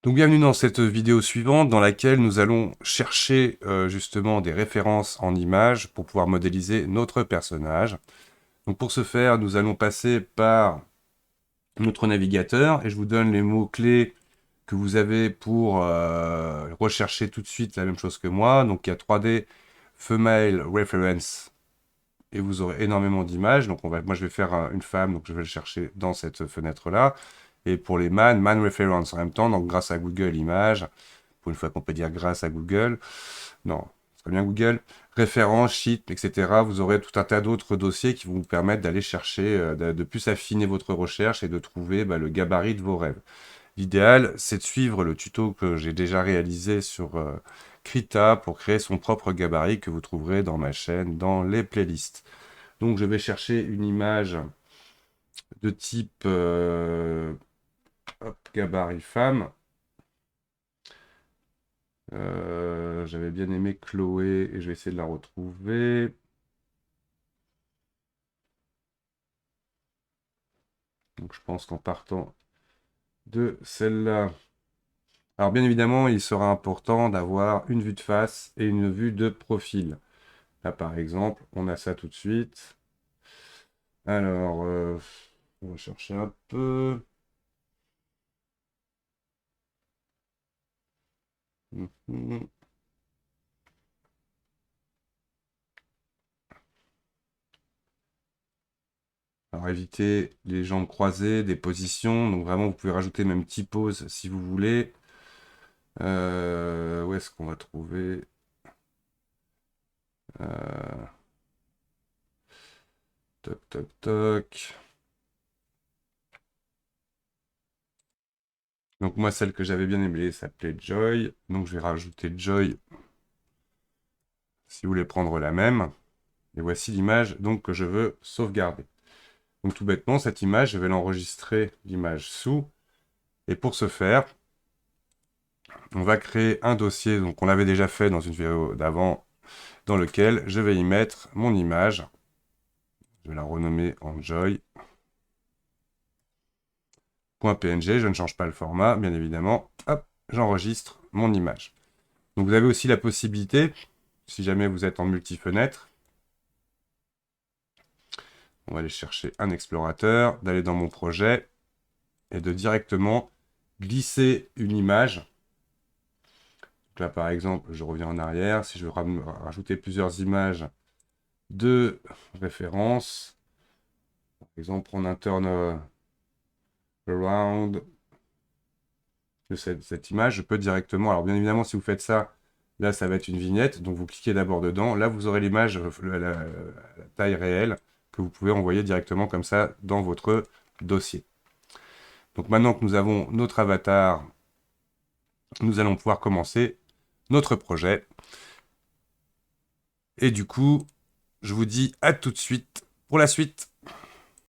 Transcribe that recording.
Donc bienvenue dans cette vidéo suivante dans laquelle nous allons chercher justement des références en images pour pouvoir modéliser notre personnage. Donc pour ce faire, nous allons passer par notre navigateur et je vous donne les mots-clés que vous avez pour rechercher tout de suite la même chose que moi. Donc il y a 3D Female Reference et vous aurez énormément d'images. Donc moi je vais faire une femme, donc je vais le chercher dans cette fenêtre-là. Et pour les man reference en même temps, donc grâce à Google Images, pour une fois qu'on peut dire grâce à Google, non, c'est bien Google, références, sheet, etc. Vous aurez tout un tas d'autres dossiers qui vont vous permettre d'aller chercher, de plus affiner votre recherche et de trouver le gabarit de vos rêves. L'idéal, c'est de suivre le tuto que j'ai déjà réalisé sur Krita pour créer son propre gabarit que vous trouverez dans ma chaîne, dans les playlists. Donc je vais chercher une image de type gabarit femme. J'avais bien aimé Chloé et je vais essayer de la retrouver. Donc je pense qu'en partant de celle-là. Alors bien évidemment, il sera important d'avoir une vue de face et une vue de profil. Là par exemple, on a ça tout de suite. Alors, on va chercher un peu. Mhm. Alors évitez les jambes croisées, des positions. Donc vraiment, vous pouvez rajouter même T-pose si vous voulez. Où est-ce qu'on va trouver euh, Toc, toc, toc. Donc moi, celle que j'avais bien aimée s'appelait Joy. Donc je vais rajouter Joy si vous voulez prendre la même. Et voici l'image donc que je veux sauvegarder. Donc tout bêtement, cette image, je vais l'enregistrer l'image sous. Et pour ce faire, on va créer un dossier. Donc on l'avait déjà fait dans une vidéo d'avant, dans lequel je vais y mettre mon image. Je vais la renommer en joy.png. Je ne change pas le format, bien évidemment. Hop, j'enregistre mon image. Donc vous avez aussi la possibilité, si jamais vous êtes en multi-fenêtre, on va aller chercher un explorateur, d'aller dans mon projet et de directement glisser une image. Donc là, par exemple, je reviens en arrière. Si je veux rajouter plusieurs images de référence, par exemple, prendre un turn around de cette image, je peux directement. Alors, bien évidemment, si vous faites ça, là, ça va être une vignette. Donc, vous cliquez d'abord dedans. Là, vous aurez l'image à la taille réelle que vous pouvez envoyer directement comme ça dans votre dossier. Donc, maintenant que nous avons notre avatar, nous allons pouvoir commencer notre projet. Et du coup, je vous dis à tout de suite pour la suite.